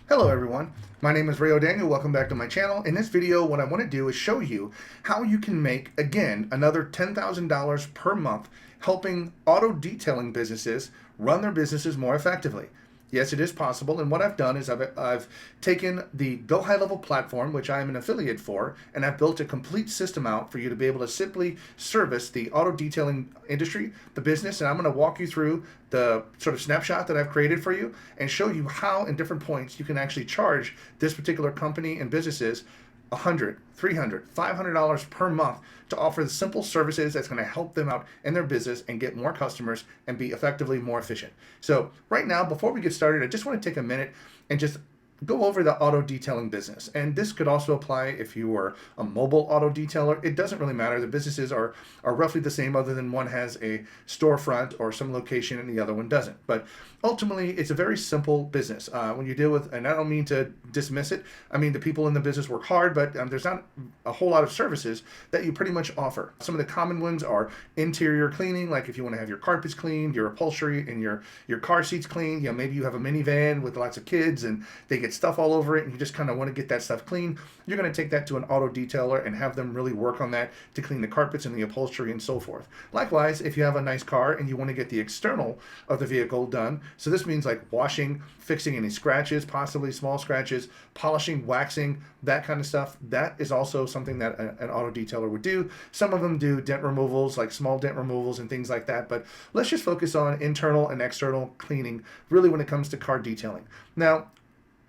Hello everyone, my name is Ray O'Daniel. Welcome back to my channel. In this video, what I want to do is show you how you can make, again, another $10,000 per month helping auto detailing businesses run their businesses more effectively. Yes, it is possible, and what I've done is I've taken the GoHighlevel platform, which I am an affiliate for, and I've built a complete system out for you to be able to simply service the auto detailing industry, the business, and I'm going to walk you through the sort of snapshot that I've created for you and show you how in different points you can actually charge this particular company and businesses $100, $300, $500 per month to offer the simple services that's going to help them out in their business and get more customers and be effectively more efficient. So right now, before we get started, I just want to take a minute and just go over the auto detailing business. And this could also apply if you were a mobile auto detailer. It doesn't really matter. The businesses are roughly the same, other than one has a storefront or some location and the other one doesn't. But ultimately, it's a very simple business. When you deal with, and I don't mean to dismiss it, I mean the people in the business work hard, but there's not a whole lot of services that you pretty much offer. Some of the common ones are interior cleaning, like if you want to have your carpets cleaned, your upholstery, and your car seats cleaned. You know, maybe you have a minivan with lots of kids and they get stuff all over it and you just kind of want to get that stuff clean. You're going to take that to an auto detailer and have them really work on that to clean the carpets and the upholstery and so forth. Likewise, if you have a nice car and you want to get the external of the vehicle done, so this means like washing, fixing any scratches, possibly small scratches, polishing, waxing, that kind of stuff, that is also something that an auto detailer would do. Some of them do dent removals, like small dent removals and things like that, but let's just focus on internal and external cleaning really when it comes to car detailing. Now,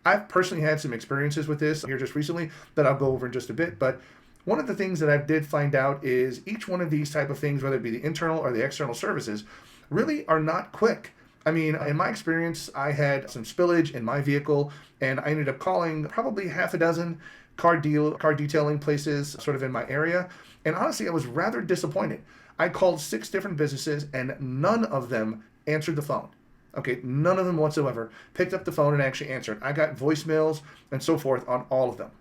I've personally had some experiences with this here just recently that I'll go over in just a bit, but one of the things that I did find out is each one of these type of things, whether it be the internal or the external services, really are not quick. I mean, in my experience, I had some spillage in my vehicle and I ended up calling probably half a dozen car detailing places sort of in my area. And honestly, I was rather disappointed. I called 6 different businesses and none of them answered the phone. Okay, none of them whatsoever picked up the phone and actually answered. I got voicemails and so forth on all of them.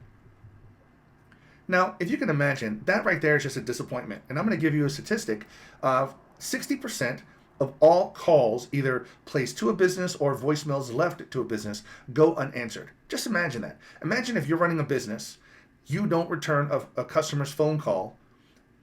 Now, if you can imagine, that right there is just a disappointment. And I'm going to give you a statistic of 60% of all calls, either placed to a business or voicemails left to a business, go unanswered. Just imagine that. Imagine if you're running a business, you don't return a customer's phone call.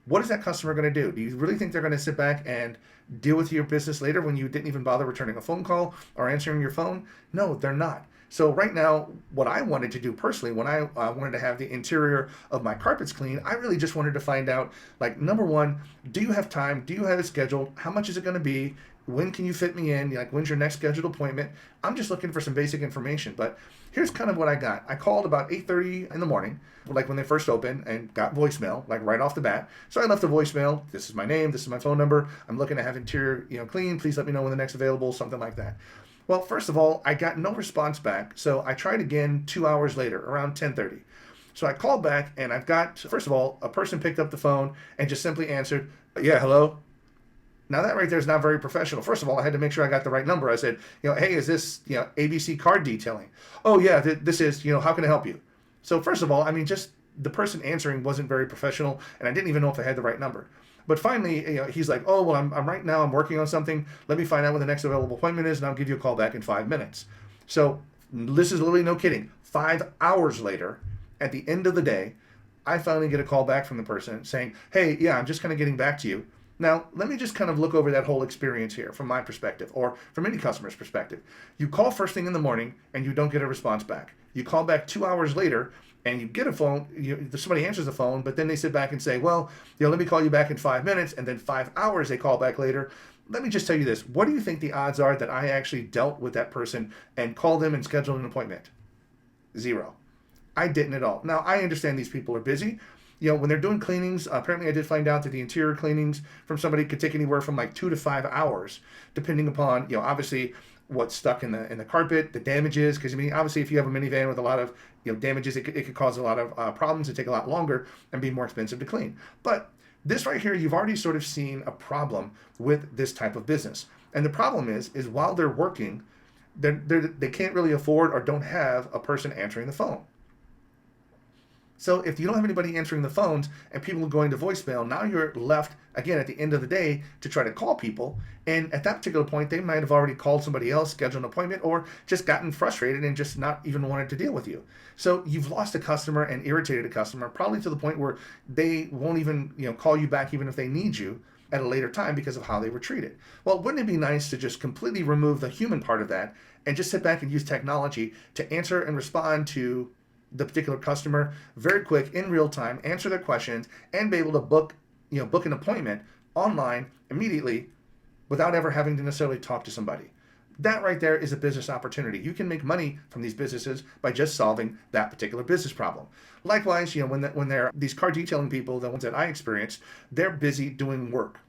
What is that customer going to do? Do you really think they're going to sit back and deal with your business later when you didn't even bother returning a phone call or answering your phone? No, they're not. So right now, what I wanted to do personally, when I wanted to have the interior of my carpets clean, I really just wanted to find out, like, number one, do you have time? Do you have it scheduled? How much is it going to be? When can you fit me in? Like, when's your next scheduled appointment? I'm just looking for some basic information. But here's kind of what I got. I called about 8:30 in the morning, like when they first opened, and got voicemail, like right off the bat. So I left a voicemail. This is my name. This is my phone number. I'm looking to have interior, clean. Please let me know when the next available, something like that. Well, first of all, I got no response back. So I tried again 2 hours later, around 10:30. So I called back and I've got, first of all, a person picked up the phone and just simply answered, yeah, hello. Now that right there is not very professional. First of all, I had to make sure I got the right number. I said, hey, is this, ABC car detailing? Oh yeah, this is, how can I help you? So first of all, I mean, just the person answering wasn't very professional and I didn't even know if I had the right number. But finally, he's like, oh, well, I'm right now, I'm working on something. Let me find out when the next available appointment is and I'll give you a call back in 5 minutes. So this is literally no kidding. 5 hours later, at the end of the day, I finally get a call back from the person saying, hey, yeah, I'm just kind of getting back to you. Now, let me just kind of look over that whole experience here from my perspective or from any customer's perspective. You call first thing in the morning and you don't get a response back. You call back 2 hours later and you get a phone, somebody answers the phone, but then they sit back and say, well, let me call you back in 5 minutes, and then 5 hours they call back later. Let me just tell you this. What do you think the odds are that I actually dealt with that person and called them and scheduled an appointment? 0. I didn't at all. Now, I understand these people are busy. When they're doing cleanings, apparently I did find out that the interior cleanings from somebody could take anywhere from like 2 to 5 hours, depending upon, obviously what's stuck in the carpet, the damages. Because I mean, obviously, if you have a minivan with a lot of damages, it could cause a lot of problems and take a lot longer and be more expensive to clean. But this right here, you've already sort of seen a problem with this type of business. And the problem is while they're working, they can't really afford or don't have a person answering the phone. So if you don't have anybody answering the phones and people are going to voicemail, now you're left again at the end of the day to try to call people. And at that particular point, they might have already called somebody else, scheduled an appointment, or just gotten frustrated and just not even wanted to deal with you. So you've lost a customer and irritated a customer, probably to the point where they won't even call you back even if they need you at a later time because of how they were treated. Well, wouldn't it be nice to just completely remove the human part of that and just sit back and use technology to answer and respond to the particular customer very quick in real time, answer their questions, and be able to book an appointment online immediately without ever having to necessarily talk to somebody? That right there is a business opportunity. You can make money from these businesses by just solving that particular business problem. Likewise, when they're these car detailing people, the ones that I experienced, they're busy doing work.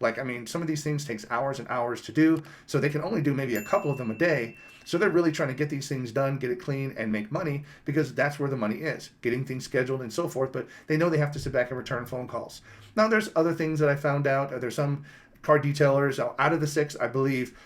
Some of these things takes hours and hours to do, so they can only do maybe a couple of them a day. So they're really trying to get these things done, get it clean, and make money, because that's where the money is, getting things scheduled and so forth. But they know they have to sit back and return phone calls. Now, there's other things that I found out. There's some car detailers, out of the 6, I believe,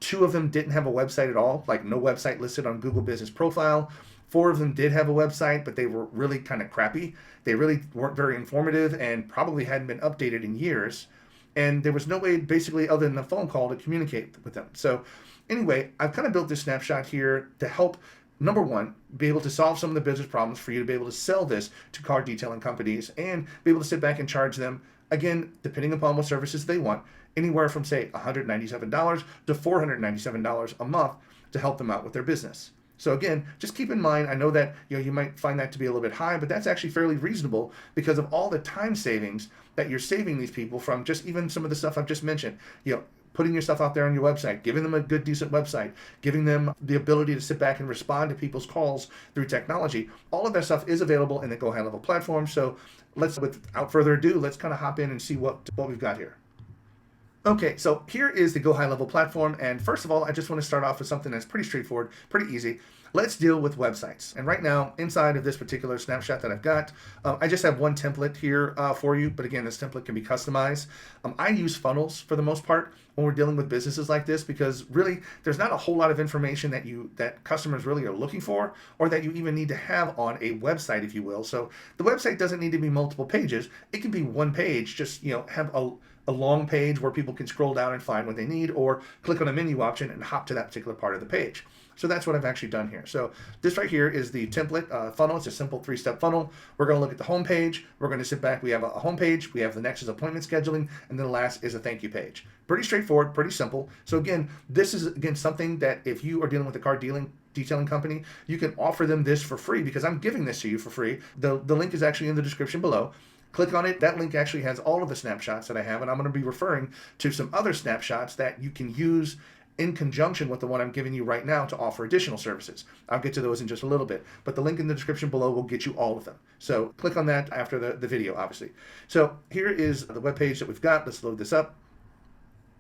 2 of them didn't have a website at all, like no website listed on Google Business Profile. 4 of them did have a website, but they were really kind of crappy. They really weren't very informative and probably hadn't been updated in years. And there was no way, basically, other than a phone call to communicate with them. So anyway, I've kind of built this snapshot here to help, number one, be able to solve some of the business problems for you to be able to sell this to car detailing companies and be able to sit back and charge them, again, depending upon what services they want, anywhere from, say, $197 to $497 a month to help them out with their business. So again, just keep in mind, I know that you might find that to be a little bit high, but that's actually fairly reasonable because of all the time savings that you're saving these people from just even some of the stuff I've just mentioned. Putting your stuff out there on your website, giving them a good, decent website, giving them the ability to sit back and respond to people's calls through technology. All of that stuff is available in the GoHighlevel platform. So without further ado, let's kind of hop in and see what we've got here. Okay, so here is the GoHighlevel platform, and first of all, I just want to start off with something that's pretty straightforward, pretty easy. Let's deal with websites. And right now, inside of this particular snapshot that I've got, I just have one template here for you, but again, this template can be customized. I use funnels for the most part when we're dealing with businesses like this, because really, there's not a whole lot of information that customers really are looking for, or that you even need to have on a website, if you will. So the website doesn't need to be multiple pages. It can be one page, just have a long page where people can scroll down and find what they need, or click on a menu option and hop to that particular part of the page. So that's what I've actually done here. So this right here is the template funnel. It's a simple 3-step funnel. We're going to look at the home page. We're going to sit back. We have a home page. We have the next is appointment scheduling. And then the last is a thank you page. Pretty straightforward, pretty simple. So again, this is something that if you are dealing with a car detailing company, you can offer them this for free, because I'm giving this to you for free. The link is actually in the description below. Click on it. That link actually has all of the snapshots that I have, and I'm going to be referring to some other snapshots that you can use in conjunction with the one I'm giving you right now to offer additional services. I'll get to those in just a little bit, but the link in the description below will get you all of them. So click on that after the video, obviously. So here is the web page that we've got. Let's load this up.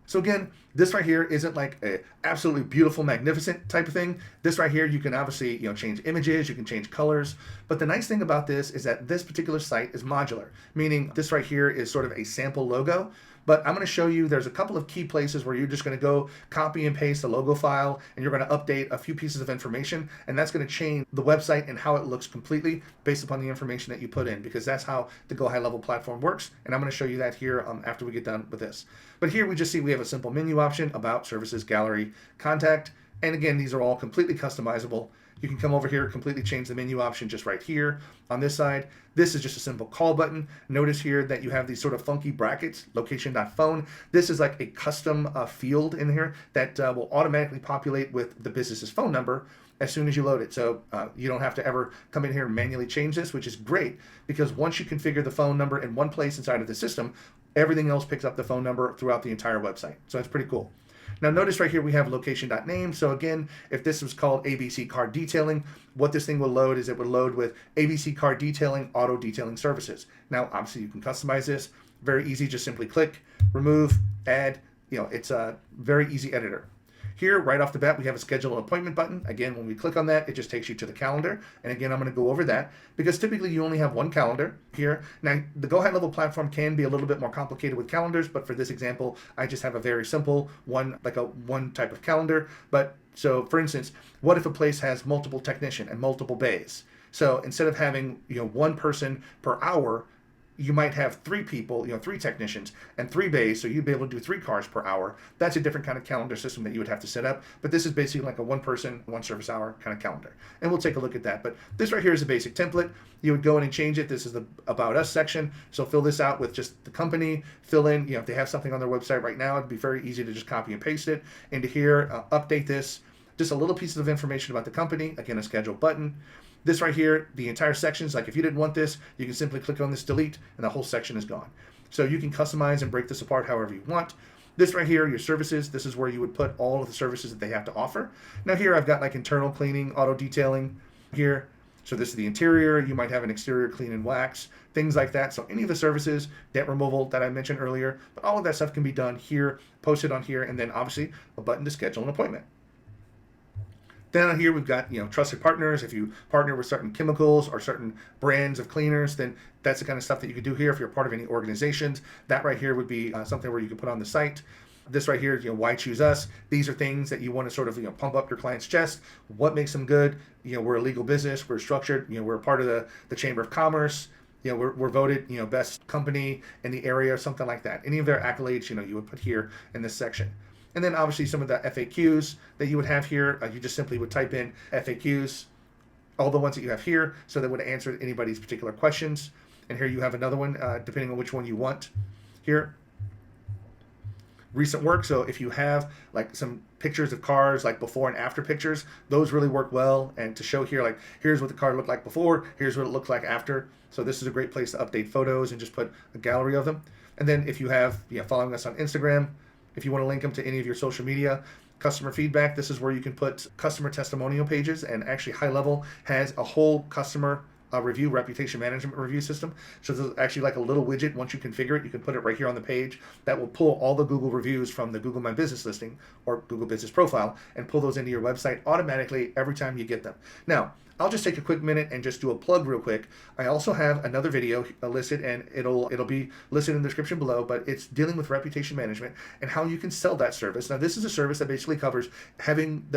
So again, this right here isn't like a absolutely beautiful, magnificent type of thing. This right here, you can obviously change images, you can change colors. But the nice thing about this is that this particular site is modular, meaning this right here is sort of a sample logo. But I'm going to show you there's a couple of key places where you're just going to go copy and paste the logo file, and you're going to update a few pieces of information, and that's going to change the website and how it looks completely based upon the information that you put in, because that's how the GoHighlevel platform works. And I'm going to show you that here after we get done with this. But here we just see we have a simple menu option, about, services, gallery, contact. And again, these are all completely customizable. You can come over here, completely change the menu option just right here on this side. This is just a simple call button. Notice here that you have these sort of funky brackets, location.phone. This is like a custom field in here that will automatically populate with the business's phone number as soon as you load it. So you don't have to ever come in here and manually change this, which is great, because once you configure the phone number in one place inside of the system, everything else picks up the phone number throughout the entire website. So that's pretty cool. Now notice right here we have location.name. So again, if this was called ABC Car Detailing, what this thing will load is it would load with ABC Car Detailing Auto Detailing Services. Now obviously you can customize this. Very easy, just simply click, remove, add. It's a very easy editor. Here, right off the bat, we have a schedule an appointment button. Again, when we click on that, it just takes you to the calendar. And again, I'm going to go over that because typically you only have one calendar here. Now, the GoHighlevel platform can be a little bit more complicated with calendars, but for this example, I just have a very simple one, like one type of calendar. But so, for instance, what if a place has multiple technician and multiple bays? So instead of having, one person per hour, you might have three people, three technicians and 3 bays, so you'd be able to do 3 cars per hour. That's a different kind of calendar system that you would have to set up, but this is basically like a one person, one service hour kind of calendar. And we'll take a look at that. But this right here is a basic template. You would go in and change it. This is the About Us section. So fill this out with just the company, fill in, if they have something on their website right now, it'd be very easy to just copy and paste it into here, update this, just a little piece of information about the company, again, a schedule button. This right here, the entire sections, like if you didn't want this, you can simply click on this delete and the whole section is gone. So you can customize and break this apart however you want. This right here, your services, this is where you would put all of the services that they have to offer. Now here I've got like internal cleaning, auto detailing here. So this is the interior, you might have an exterior clean and wax, things like that. So any of the services, debt removal that I mentioned earlier, but all of that stuff can be done here, posted on here, and then obviously a button to schedule an appointment. Down here we've got trusted partners. If you partner with certain chemicals or certain brands of cleaners, then that's the kind of stuff that you could do here. If you're part of any organizations, that right here would be something where you can put on the site. This right here, why choose us? These are things that you want to sort of pump up your client's chest. What makes them good? We're a legal business. We're structured. We're a part of the Chamber of Commerce. We're voted best company in the area or something like that. Any of their accolades, you would put here in this section. And then obviously some of the FAQs that you would have here, you just simply would type in FAQs, all the ones that you have here, so that would answer anybody's particular questions. And here you have another one, depending on which one you want here. Recent work, so if you have like some pictures of cars, like before and after pictures, those really work well. And to show here, like here's what the car looked like before, here's what it looked like after. So this is a great place to update photos and just put a gallery of them. And then if you have following us on Instagram, if you want to link them to any of your social media, customer feedback, this is where you can put customer testimonial pages. And actually Highlevel has a whole customer review, reputation management review system. So there's actually like a little widget. Once you configure it, you can put it right here on the page that will pull all the Google reviews from the Google My Business listing or Google Business Profile and pull those into your website automatically every time you get them. Now, I'll just take a quick minute and just do a plug real quick. I also have another video listed, and it'll be listed in the description below, but it's dealing with reputation management and how you can sell that service. Now, this is a service that basically covers having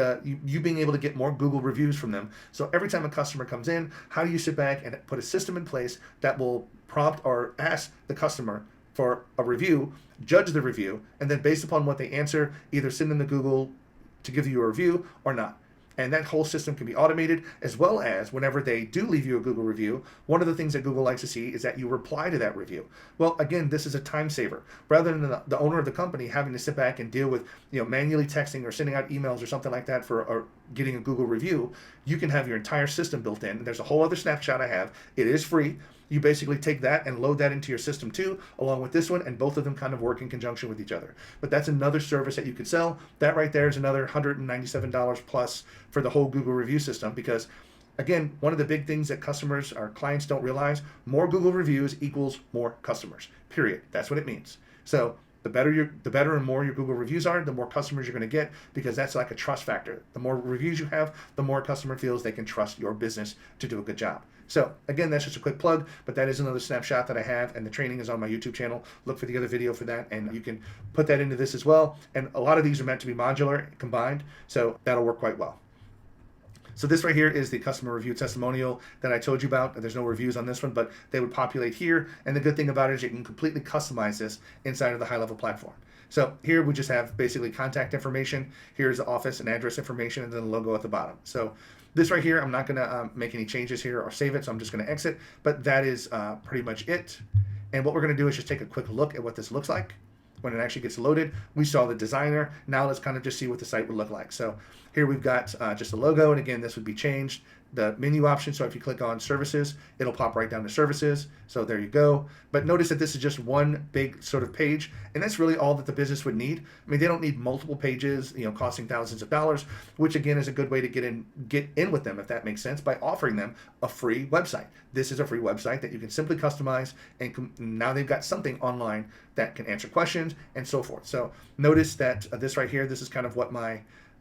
you being able to get more Google reviews from them. So every time a customer comes in, how do you sit back and put a system in place that will prompt or ask the customer for a review, judge the review, and then based upon what they answer, either send them to Google to give you a review or not. And that whole system can be automated, as well as whenever they do leave you a Google review, one of the things that Google likes to see is that you reply to that review. Well, again, this is a time saver. Rather than the owner of the company having to sit back and deal with manually texting or sending out emails or something like that for getting a Google review, you can have your entire system built in. There's a whole other snapshot I have. It is free. You basically take that and load that into your system too, along with this one, and both of them kind of work in conjunction with each other. But that's another service that you could sell. That right there is another $197 plus for the whole Google review system, because again, one of the big things that customers or clients don't realize, more Google reviews equals more customers, period. That's what it means. So the better and more your Google reviews are, the more customers you're going to get, because that's like a trust factor. The more reviews you have, the more a customer feels they can trust your business to do a good job. So again, that's just a quick plug, but that is another snapshot that I have, and the training is on my YouTube channel. Look for the other video for that, and you can put that into this as well. And a lot of these are meant to be modular, combined, so that'll work quite well. So this right here is the customer review testimonial that I told you about. There's no reviews on this one, but they would populate here. And the good thing about it is you can completely customize this inside of the Highlevel platform. So here we just have basically contact information. Here's the office and address information, and then the logo at the bottom. So this right here, I'm not going to make any changes here or save it, so I'm just going to exit. But that is pretty much it. And what we're going to do is just take a quick look at what this looks like. When it actually gets loaded, we saw the designer. Now let's kind of just see what the site would look like. So here we've got just a logo, and again, this would be changed. The menu option, so if you click on services, it'll pop right down to services. So there you go. But notice that this is just one big sort of page, and that's really all that the business would need. I mean, they don't need multiple pages, costing thousands of dollars, which again is a good way to get in with them, if that makes sense, by offering them a free website. This is a free website that you can simply customize, and now they've got something online that can answer questions and so forth. So notice that this right here, this is kind of what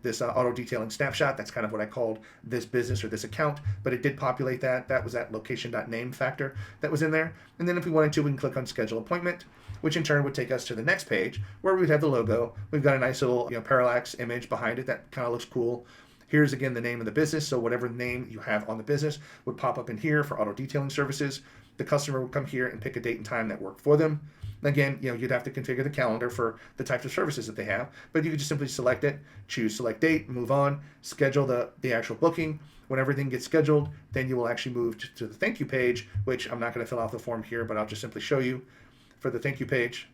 this auto detailing snapshot, that's kind of what I called this business or this account, but it did populate that. That was that location.name factor that was in there. And then if we wanted to, we can click on schedule appointment, which in turn would take us to the next page where we'd have the logo. We've got a nice little parallax image behind it that kind of looks cool. Here's again the name of the business. So whatever name you have on the business would pop up in here for auto detailing services. The customer would come here and pick a date and time that worked for them. Again, you'd have to configure the calendar for the types of services that they have, but you could just simply select it, choose select date, move on, schedule the actual booking. When everything gets scheduled, then you will actually move to the thank you page, which I'm not going to fill out the form here, but I'll just simply show you for the thank you page.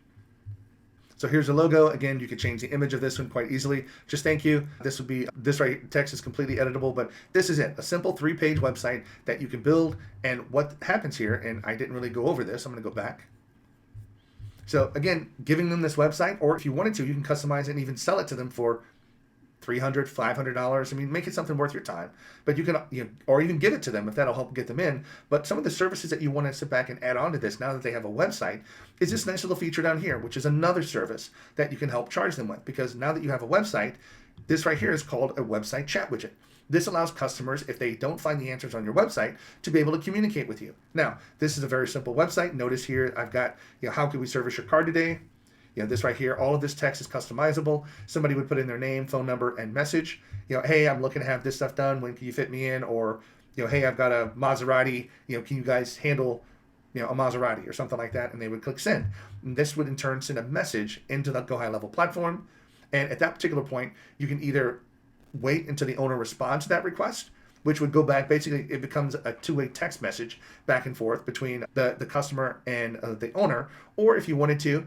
So here's the logo. Again, you can change the image of this one quite easily. Just thank you. This would be, this right text is completely editable, but this is it. A simple 3-page website that you can build. And what happens here, and I didn't really go over this, I'm going to go back. So again, giving them this website, or if you wanted to, you can customize it and even sell it to them for $300, $500. I mean, make it something worth your time. But you can, or even give it to them if that'll help get them in. But some of the services that you want to sit back and add on to this, now that they have a website, is this nice little feature down here, which is another service that you can help charge them with. Because now that you have a website, this right here is called a website chat widget. This allows customers, if they don't find the answers on your website, to be able to communicate with you. Now, this is a very simple website. Notice here, I've got, how can we service your car today? This right here, all of this text is customizable. Somebody would put in their name, phone number, and message. Hey, I'm looking to have this stuff done. When can you fit me in? Or, hey, I've got a Maserati. Can you guys handle, a Maserati or something like that? And they would click send. And this would in turn send a message into the GoHighlevel platform. And at that particular point, you can either wait until the owner responds to that request, which would go back. Basically, it becomes a two-way text message back and forth between the customer and the owner. Or if you wanted to,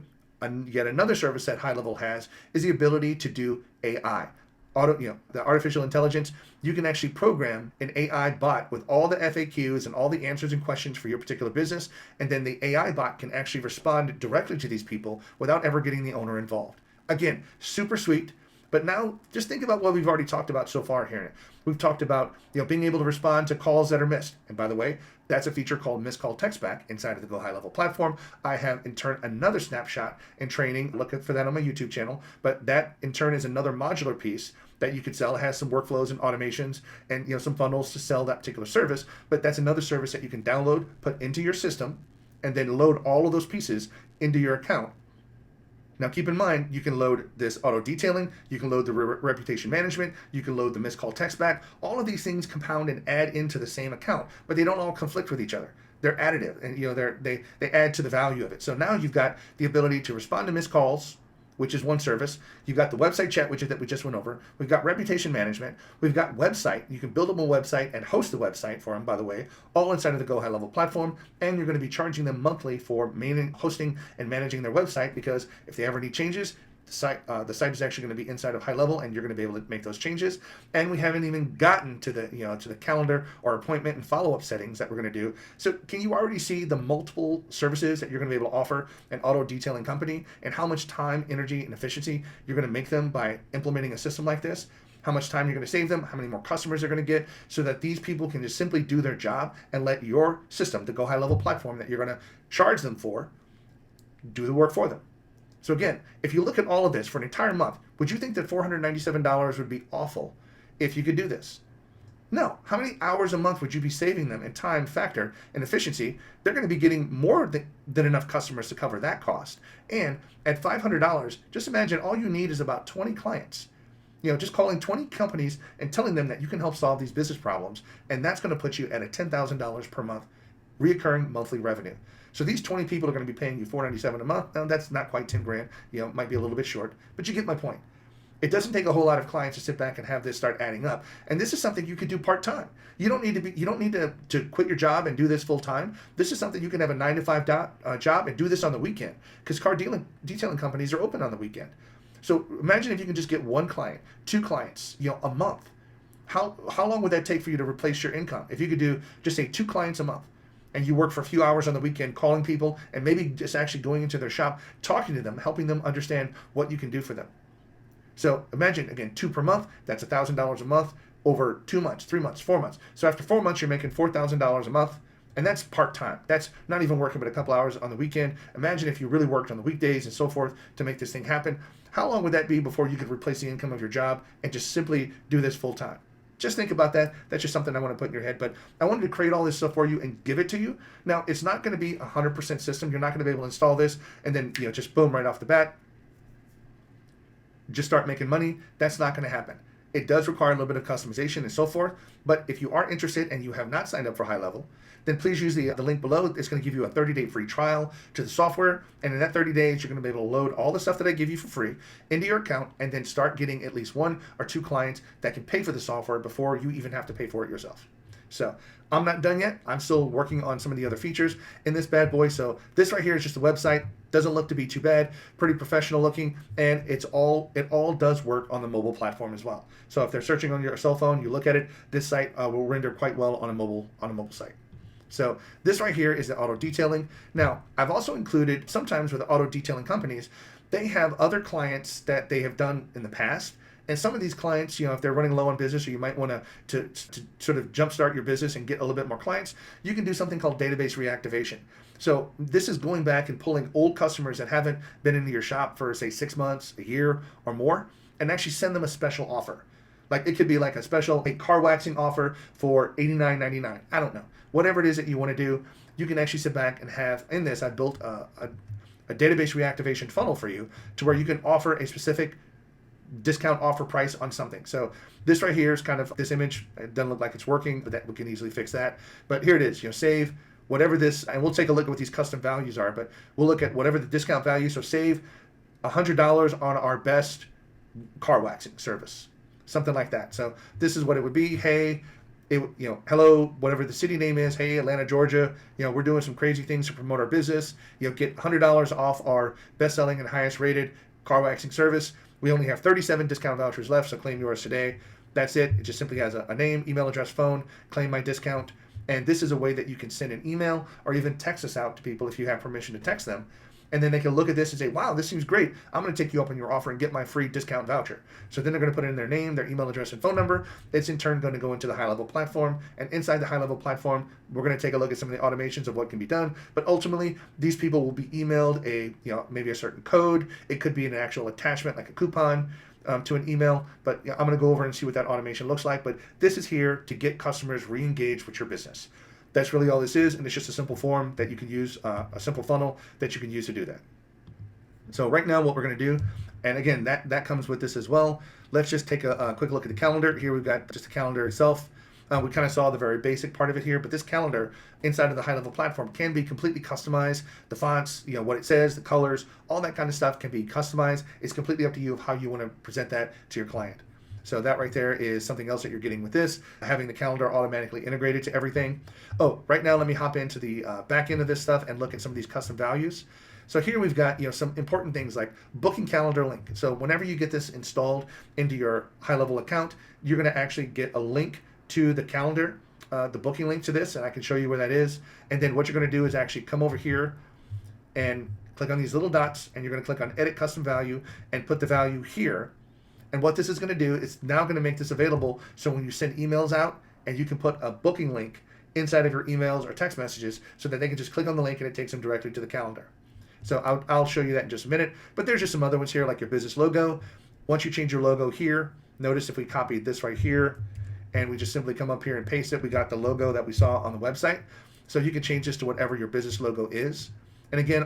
yet another service that Highlevel has is the ability to do AI. The artificial intelligence. You can actually program an AI bot with all the FAQs and all the answers and questions for your particular business, and then the AI bot can actually respond directly to these people without ever getting the owner involved. Again, super sweet. But now just think about what we've already talked about so far here. We've talked about being able to respond to calls that are missed. And by the way, that's a feature called Missed Call Text Back inside of the GoHighlevel platform. I have in turn another snapshot and training. Look for that on my YouTube channel. But that in turn is another modular piece that you could sell. It has some workflows and automations and some funnels to sell that particular service. But that's another service that you can download, put into your system, and then load all of those pieces into your account. Now, keep in mind, you can load this auto detailing, you can load the reputation management, you can load the missed call text back. All of these things compound and add into the same account, but they don't all conflict with each other. They're additive, and they add to the value of it. So now you've got the ability to respond to missed calls, which is one service. You've got the website chat widget that we just went over. We've got reputation management. We've got website. You can build them a website and host the website for them, by the way, all inside of the GoHighlevel platform. And you're going to be charging them monthly for hosting and managing their website, because if they ever need changes, the site is actually going to be inside of Highlevel, and you're going to be able to make those changes. And we haven't even gotten to the to the calendar or appointment and follow-up settings that we're going to do. So can you already see the multiple services that you're going to be able to offer an auto detailing company, and how much time, energy, and efficiency you're going to make them by implementing a system like this? How much time you're going to save them, how many more customers they're going to get, so that these people can just simply do their job and let your system, the GoHighlevel platform that you're going to charge them for, do the work for them. So again, if you look at all of this for an entire month, would you think that $497 would be awful if you could do this? No. How many hours a month would you be saving them in time factor and efficiency? They're going to be getting more than enough customers to cover that cost. And at $500, just imagine all you need is about 20 clients. Just calling 20 companies and telling them that you can help solve these business problems. And that's going to put you at a $10,000 per month reoccurring monthly revenue. So these 20 people are going to be paying you $497 a month. Now, that's not quite 10 grand. Might be a little bit short, but you get my point. It doesn't take a whole lot of clients to sit back and have this start adding up. And this is something you could do part-time. You don't need to quit your job and do this full-time. This is something you can have a 9-to-5 job and do this on the weekend, because car detailing companies are open on the weekend. So imagine if you can just get one client, 2 clients, a month. How long would that take for you to replace your income? If you could do just say 2 clients a month, and you work for a few hours on the weekend calling people, and maybe just actually going into their shop, talking to them, helping them understand what you can do for them. So imagine, again, 2 per month, that's $1,000 a month over 2 months, 3 months, 4 months. So after 4 months, you're making $4,000 a month, and that's part-time. That's not even working but a couple hours on the weekend. Imagine if you really worked on the weekdays and so forth to make this thing happen. How long would that be before you could replace the income of your job and just simply do this full-time? Just think about that. That's just something I want to put in your head. But I wanted to create all this stuff for you and give it to you. Now, it's not going to be a 100% system. You're not going to be able to install this and then just boom, right off the bat, just start making money. That's not going to happen. It does require a little bit of customization and so forth, but if you are interested and you have not signed up for Highlevel, then please use the link below. It's going to give you a 30-day free trial to the software, and in that 30 days, you're going to be able to load all the stuff that I give you for free into your account and then start getting at least 1 or 2 clients that can pay for the software before you even have to pay for it yourself. So I'm not done yet. I'm still working on some of the other features in this bad boy. So this right here is just a website. Doesn't look to be too bad. Pretty professional looking, and it all does work on the mobile platform as well. So if they're searching on your cell phone, you look at it. This site will render quite well on a mobile site. So this right here is the auto detailing. Now I've also included sometimes with the auto detailing companies, they have other clients that they have done in the past. And some of these clients, if they're running low on business, or you might want to sort of jumpstart your business and get a little bit more clients, you can do something called database reactivation. So this is going back and pulling old customers that haven't been into your shop for, say, 6 months, a year, or more, and actually send them a special offer. Like it could be like a car waxing offer for $89.99. I don't know. Whatever it is that you want to do, you can actually sit back and have, in this, I built a database reactivation funnel for you to where you can offer a specific discount offer price on something. So this right here is kind of this image. It doesn't look like it's working, but that we can easily fix that. But here it is, save whatever this, and we'll take a look at what these custom values are, but we'll look at whatever the discount value. So save $100 on our best car waxing service, something like that. So this is what it would be. Hey, hello, whatever the city name is. Hey, Atlanta, Georgia, we're doing some crazy things to promote our business. Get $100 off our best-selling and highest rated car waxing service. We only have 37 discount vouchers left, so claim yours today. That's it. It just simply has a name, email address, phone, claim my discount. And this is a way that you can send an email or even text us out to people if you have permission to text them. And then they can look at this and say, wow, this seems great. I'm going to take you up on your offer and get my free discount voucher. So then they're going to put in their name, their email address, and phone number. It's in turn going to go into the Highlevel platform. And inside the Highlevel platform, we're going to take a look at some of the automations of what can be done. But ultimately, these people will be emailed maybe a certain code. It could be an actual attachment like a coupon to an email. But I'm going to go over and see what that automation looks like. But this is here to get customers re-engaged with your business. That's really all this is, and it's just a simple form that you can use, a simple funnel that you can use to do that. So right now what we're going to do, and again, that comes with this as well. Let's just take a quick look at the calendar. Here we've got just the calendar itself. We kind of saw the very basic part of it here, but this calendar inside of the Highlevel platform can be completely customized. The fonts, what it says, the colors, all that kind of stuff can be customized. It's completely up to you of how you want to present that to your client. So that right there is something else that you're getting with this, having the calendar automatically integrated to everything. Oh, right now let me hop into the back end of this stuff and look at some of these custom values. So here we've got some important things like booking calendar link. So whenever you get this installed into your Highlevel account, you're going to actually get a link to the calendar, the booking link to this, and I can show you where that is. And then what you're going to do is actually come over here and click on these little dots, and you're going to click on Edit Custom Value and put the value here. And what this is going to do is now going to make this available so when you send emails out, and you can put a booking link inside of your emails or text messages so that they can just click on the link and it takes them directly to the calendar. So I'll show you that in just a minute. But there's just some other ones here like your business logo. Once you change your logo here, notice if we copied this right here and we just simply come up here and paste it, we got the logo that we saw on the website. So you can change this to whatever your business logo is. And again,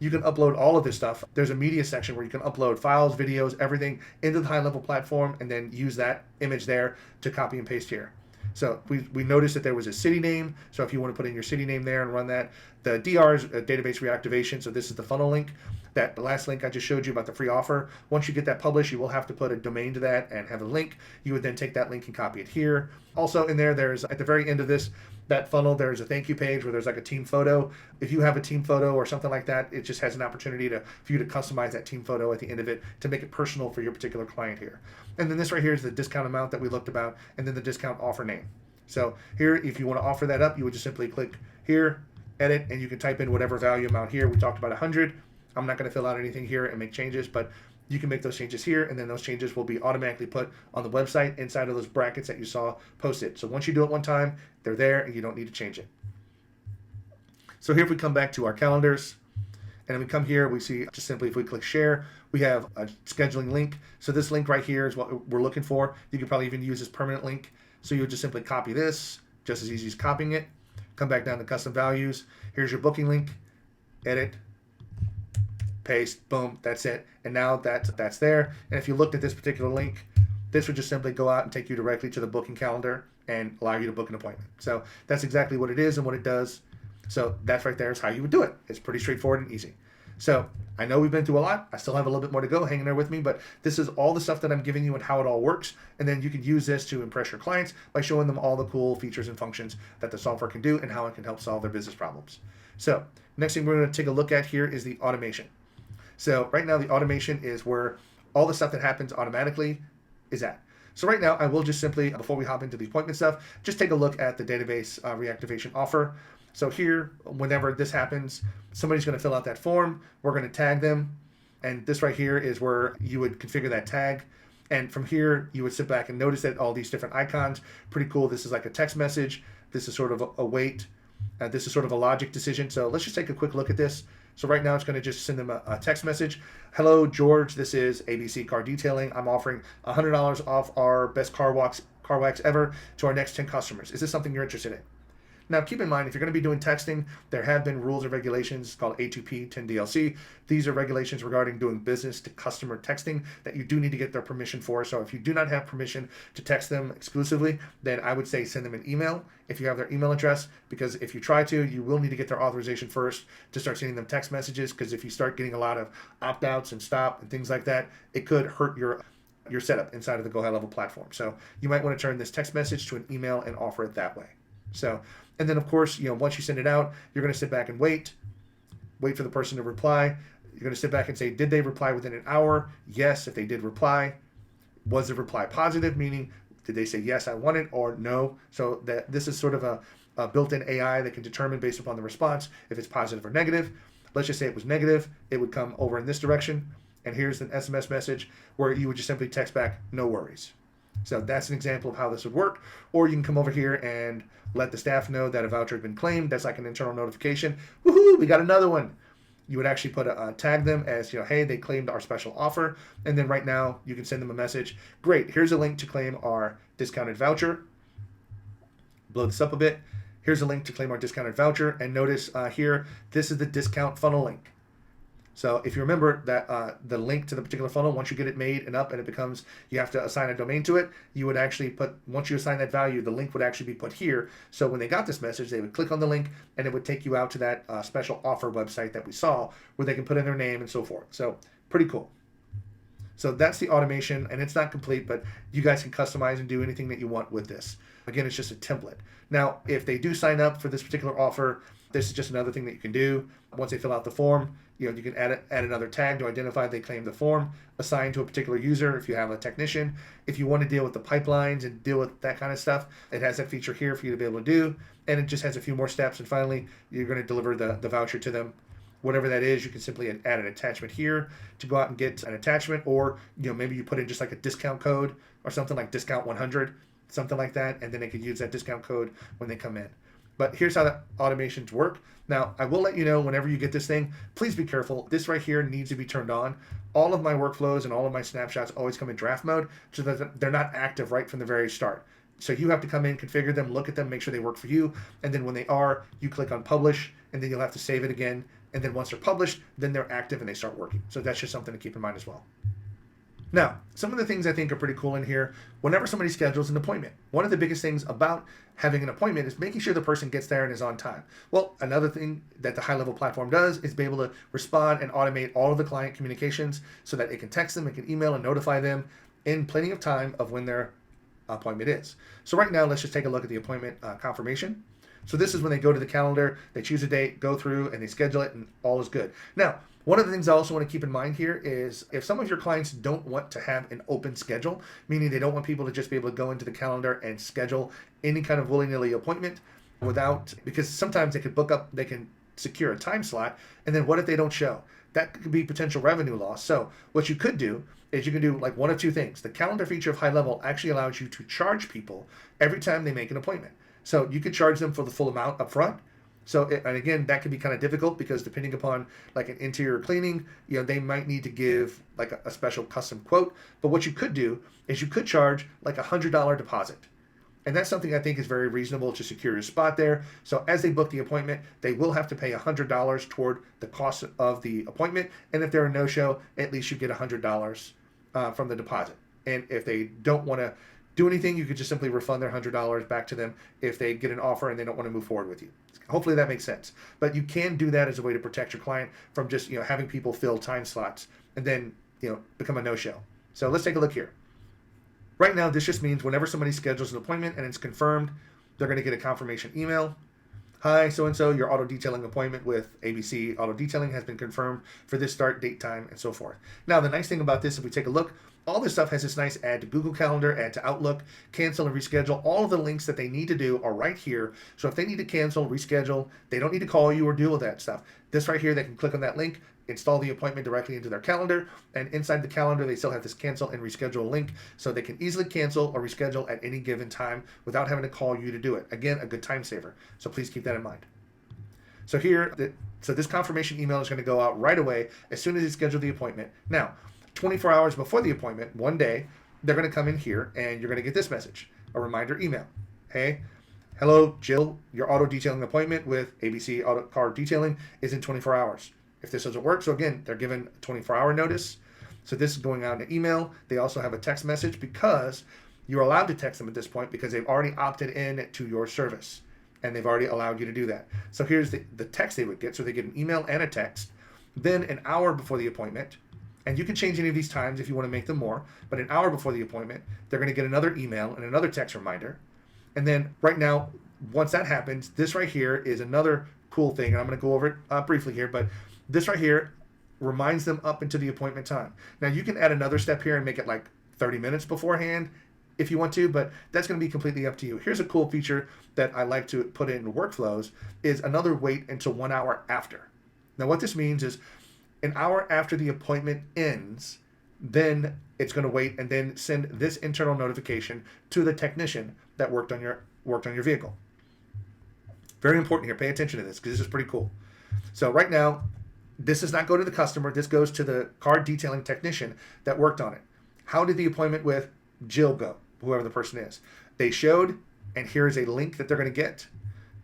you can upload all of this stuff. There's a media section where you can upload files, videos, everything into the Highlevel platform and then use that image there to copy and paste here. So we noticed that there was a city name. So if you want to put in your city name there and run that, the DR is database reactivation. So this is the funnel link. That last link I just showed you about the free offer. Once you get that published, you will have to put a domain to that and have a link. You would then take that link and copy it here. Also in there's at the very end of that funnel, there's a thank you page where there's like a team photo. If you have a team photo or something like that, it just has an opportunity for you to customize that team photo at the end of it to make it personal for your particular client here. And then this right here is the discount amount that we looked about, and then the discount offer name. So here, if you want to offer that up, you would just simply click here, edit, and you can type in whatever value amount here. We talked about 100. I'm not going to fill out anything here and make changes, but you can make those changes here, and then those changes will be automatically put on the website inside of those brackets that you saw posted. So once you do it one time, they're there, and you don't need to change it. So here if we come back to our calendars, and we come here, we see just simply if we click share, we have a scheduling link. So this link right here is what we're looking for. You could probably even use this permanent link. So you would just simply copy this, just as easy as copying it. Come back down to custom values. Here's your booking link. Edit. Paste, boom, that's it. And now that's there. And if you looked at this particular link, This would just simply go out and take you directly to the booking calendar and allow you to book an appointment. So that's exactly what it is and what it does. So that's right there is how you would do it. It's pretty straightforward and easy. So I know we've been through a lot. I still have a little bit more to go. Hang in there with me, but this is all the stuff that I'm giving you and how it all works. And then you can use this to impress your clients by showing them all the cool features and functions that the software can do and how it can help solve their business problems. So next thing we're going to take a look at here is the automation. So right now the automation is where all the stuff that happens automatically is at. So right now I will just simply, before we hop into the appointment stuff, just take a look at the database reactivation offer. So here, whenever this happens, somebody's going to fill out that form. We're going to tag them. And this right here is where you would configure that tag. And from here, you would sit back and notice that all these different icons, pretty cool. This is like a text message. This is sort of a wait. This is sort of a logic decision. So let's just take a quick look at this. So right now it's going to just send them a text message. Hello, George. This is ABC Car Detailing. I'm offering $100 off our best car wax ever to our next 10 customers. Is this something you're interested in? Now, keep in mind, if you're going to be doing texting, there have been rules and regulations called A2P 10DLC. These are regulations regarding doing business to customer texting that you do need to get their permission for. So if you do not have permission to text them exclusively, then I would say send them an email if you have their email address, because if you try to, you will need to get their authorization first to start sending them text messages, because if you start getting a lot of opt-outs and stop and things like that, it could hurt your setup inside of the GoHighlevel platform. So you might want to turn this text message to an email and offer it that way. So, and then of course, once you send it out, you're going to sit back and wait for the person to reply. You're going to sit back and say, did they reply within an hour? Yes, if they did reply. Was the reply positive? Meaning, did they say, yes, I want it, or no? So that this is sort of a built-in AI that can determine based upon the response if it's positive or negative. Let's just say it was negative. It would come over in this direction. And here's an SMS message where you would just simply text back, no worries. So that's an example of how this would work. Or you can come over here and let the staff know that a voucher has been claimed. That's like an internal notification. Woohoo, we got another one. You would actually put tag them as, hey, they claimed our special offer. And then right now you can send them a message. Great, here's a link to claim our discounted voucher. Blow this up a bit. Here's a link to claim our discounted voucher. And notice here, this is the discount funnel link. So if you remember that the link to the particular funnel, once you get it made and up and it becomes, you have to assign a domain to it, you would actually put, once you assign that value, the link would actually be put here. So when they got this message, they would click on the link and it would take you out to that special offer website that we saw where they can put in their name and so forth. So pretty cool. So that's the automation, and it's not complete, but you guys can customize and do anything that you want with this. Again, it's just a template. Now, if they do sign up for this particular offer, this is just another thing that you can do. Once they fill out the form, you can add another tag to identify they claim the form, assign to a particular user if you have a technician. If you want to deal with the pipelines and deal with that kind of stuff, it has that feature here for you to be able to do, and it just has a few more steps, and finally, you're going to deliver the voucher to them. Whatever that is, you can simply add an attachment here to go out and get an attachment, or maybe you put in just like a discount code or something like discount 100, something like that, and then they could use that discount code when they come in. But here's how the automations work. Now, I will let you know whenever you get this thing, please be careful. This right here needs to be turned on. All of my workflows and all of my snapshots always come in draft mode so that they're not active right from the very start. So you have to come in, configure them, look at them, make sure they work for you. And then when they are, you click on publish, and then you'll have to save it again. And then once they're published, then they're active and they start working. So that's just something to keep in mind as well. Now, some of the things I think are pretty cool in here, whenever somebody schedules an appointment, one of the biggest things about having an appointment is making sure the person gets there and is on time. Well, another thing that the Highlevel platform does is be able to respond and automate all of the client communications so that it can text them, it can email and notify them in plenty of time of when their appointment is. So right now, let's just take a look at the appointment confirmation. So this is when they go to the calendar, they choose a date, go through, and they schedule it, and all is good. Now, one of the things I also want to keep in mind here is if some of your clients don't want to have an open schedule, meaning they don't want people to just be able to go into the calendar and schedule any kind of willy-nilly appointment because sometimes they can secure a time slot, and then what if they don't show? That could be potential revenue loss. So what you could do is you can do like one of two things. The calendar feature of Highlevel actually allows you to charge people every time they make an appointment. So you could charge them for the full amount up front. So, and again, that can be kind of difficult because depending upon like an interior cleaning, they might need to give like a special custom quote. But what you could do is you could charge like $100 deposit. And that's something I think is very reasonable to secure your spot there. So as they book the appointment, they will have to pay $100 toward the cost of the appointment. And if they're a no-show, at least you get $100 from the deposit. And if they don't want to do anything, you could just simply refund their $100 back to them if they get an offer and they don't want to move forward with you. Hopefully that makes sense. But you can do that as a way to protect your client from just having people fill time slots and then become a no-show. So let's take a look here. Right now, this just means whenever somebody schedules an appointment and it's confirmed, they're going to get a confirmation email. Hi, so-and-so, your auto detailing appointment with ABC Auto Detailing has been confirmed for this start, date, time, and so forth. Now, the nice thing about this, if we take a look, all this stuff has this nice add to Google Calendar, add to Outlook, cancel and reschedule. All of the links that they need to do are right here. So if they need to cancel, reschedule, they don't need to call you or deal with that stuff. This right here, they can click on that link, install the appointment directly into their calendar, and inside the calendar, they still have this cancel and reschedule link, so they can easily cancel or reschedule at any given time without having to call you to do it. Again, a good time saver. So please keep that in mind. So here, this confirmation email is going to go out right away as soon as you schedule the appointment. Now, 24 hours before the appointment, one day, they're going to come in here and you're going to get this message, a reminder email. Hey, hello, Jill, your auto detailing appointment with ABC Auto Car Detailing is in 24 hours. If this doesn't work, so again, they're given a 24-hour notice. So this is going out in an email. They also have a text message because you're allowed to text them at this point because they've already opted in to your service and they've already allowed you to do that. So here's the text they would get. So they get an email and a text. Then an hour before the appointment, and you can change any of these times if you want to make them more, but an hour before the appointment, they're going to get another email and another text reminder. And then right now, once that happens, this right here is another cool thing, and I'm going to go over it briefly here, but this right here reminds them up into the appointment time. Now you can add another step here and make it like 30 minutes beforehand if you want to, but that's going to be completely up to you. Here's a cool feature that I like to put in workflows is another wait until 1 hour after. Now what this means is an hour after the appointment ends, then it's going to wait and then send this internal notification to the technician that worked on your vehicle. Very important here. Pay attention to this because this is pretty cool. So right now, this does not go to the customer. This goes to the car detailing technician that worked on it. How did the appointment with Jill go? Whoever the person is. They showed, and here's a link that they're going to get.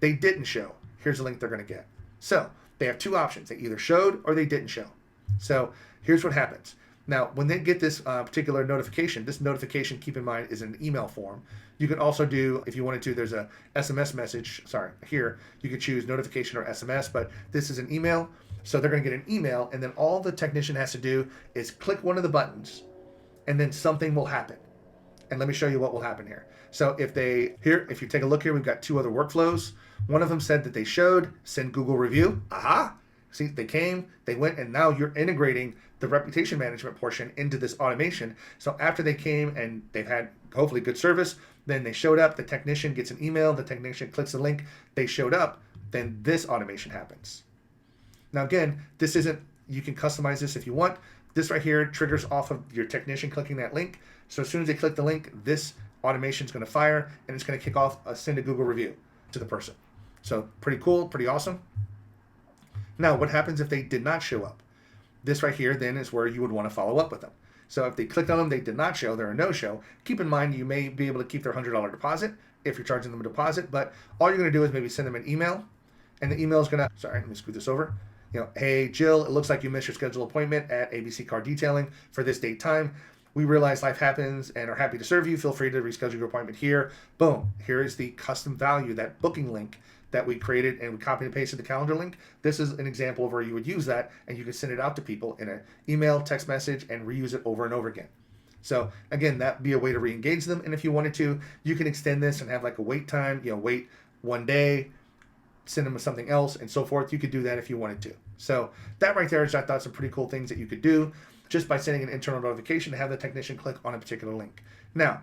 They didn't show. Here's a link they're going to get. So they have two options. They either showed or they didn't show. So here's what happens. Now, when they get this particular notification, this notification, keep in mind, is an email form. You can also do, if you wanted to, there's a SMS message. Sorry, here, you could choose notification or SMS, but this is an email. So they're going to get an email, and then all the technician has to do is click one of the buttons, and then something will happen. And let me show you what will happen here. So if you take a look here, we've got two other workflows. One of them said that they showed, send Google review. Aha! See, they came, they went, and now you're integrating the reputation management portion into this automation. So after they came and they've had hopefully good service, then they showed up, the technician gets an email, the technician clicks the link, they showed up, then this automation happens. Now again, this isn't, you can customize this if you want. This right here triggers off of your technician clicking that link. So as soon as they click the link, this automation is going to fire and it's going to kick off a send a Google review to the person. So pretty cool, pretty awesome. Now, what happens if they did not show up? This right here then is where you would want to follow up with them. So if they clicked on them, they did not show, they're a no-show. Keep in mind, you may be able to keep their $100 deposit if you're charging them a deposit, but all you're going to do is maybe send them an email, and the email is going to, sorry, let me scoot this over. Hey, Jill, it looks like you missed your scheduled appointment at ABC Car Detailing for this date time. We realize life happens and are happy to serve you. Feel free to reschedule your appointment here. Boom. Here is the custom value, that booking link that we created, and we copied and pasted the calendar link. This is an example of where you would use that, and you can send it out to people in an email, text message, and reuse it over and over again. So again, that'd be a way to re-engage them. And if you wanted to, you can extend this and have like a wait time, wait 1 day, send them something else, and so forth. You could do that if you wanted to. So that right there is, I thought, some pretty cool things that you could do just by sending an internal notification to have the technician click on a particular link. Now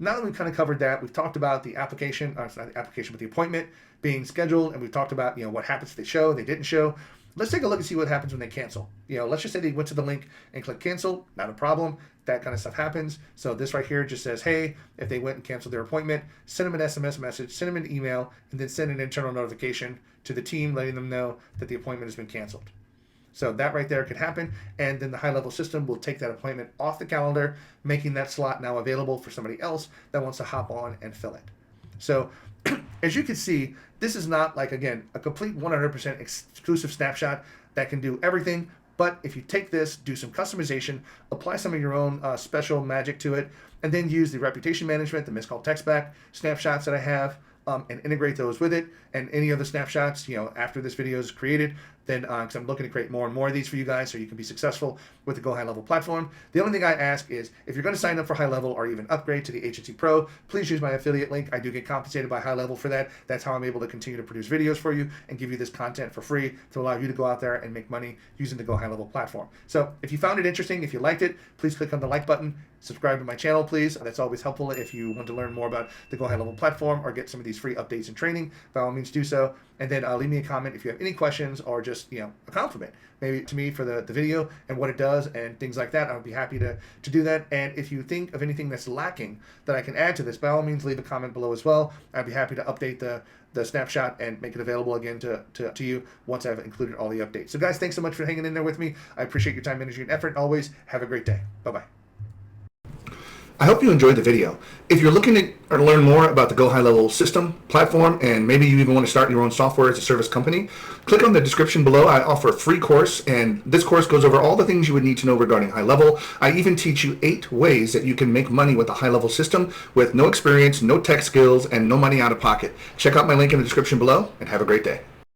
that we've kind of covered that, we've talked about the application, not the application, but the appointment being scheduled, and we've talked about, what happens if they show, they didn't show. Let's take a look and see what happens when they cancel. Let's just say they went to the link and click cancel, not a problem. That kind of stuff happens. So this right here just says, hey, if they went and canceled their appointment, send them an SMS message, send them an email, and then send an internal notification to the team letting them know that the appointment has been canceled. So that right there could happen, and then the Highlevel system will take that appointment off the calendar, making that slot now available for somebody else that wants to hop on and fill it. So as you can see, this is not like, again, a complete 100% exclusive snapshot that can do everything, But if you take this, do some customization, apply some of your own special magic to it, and then use the reputation management, the missed call text back snapshots that I have, and integrate those with it, and any other snapshots, after this video is created, then because I'm looking to create more and more of these for you guys so you can be successful with the GoHighlevel platform. The only thing I ask is, if you're going to sign up for Highlevel or even upgrade to the Agency Pro, please use my affiliate link. I do get compensated by Highlevel for that. That's how I'm able to continue to produce videos for you and give you this content for free to allow you to go out there and make money using the GoHighlevel platform. So if you found it interesting, if you liked it, please click on the like button. Subscribe to my channel, please. That's always helpful. If you want to learn more about the GoHighlevel platform or get some of these free updates and training, by all means do so. And then leave me a comment if you have any questions, or just a compliment maybe to me for the video and what it does and things like that. I would be happy to do that. And if you think of anything that's lacking that I can add to this, by all means leave a comment below as well. I'd be happy to update the snapshot and make it available again to you once I've included all the updates. So guys, thanks so much for hanging in there with me. I appreciate your time, energy, and effort. Always have a great day. Bye-bye. I hope you enjoyed the video. If you're looking to learn more about the GoHighlevel system, platform, and maybe you even want to start your own software as a service company, click on the description below. I offer a free course, and this course goes over all the things you would need to know regarding Highlevel. I even teach you 8 ways that you can make money with a Highlevel system with no experience, no tech skills, and no money out of pocket. Check out my link in the description below, and have a great day.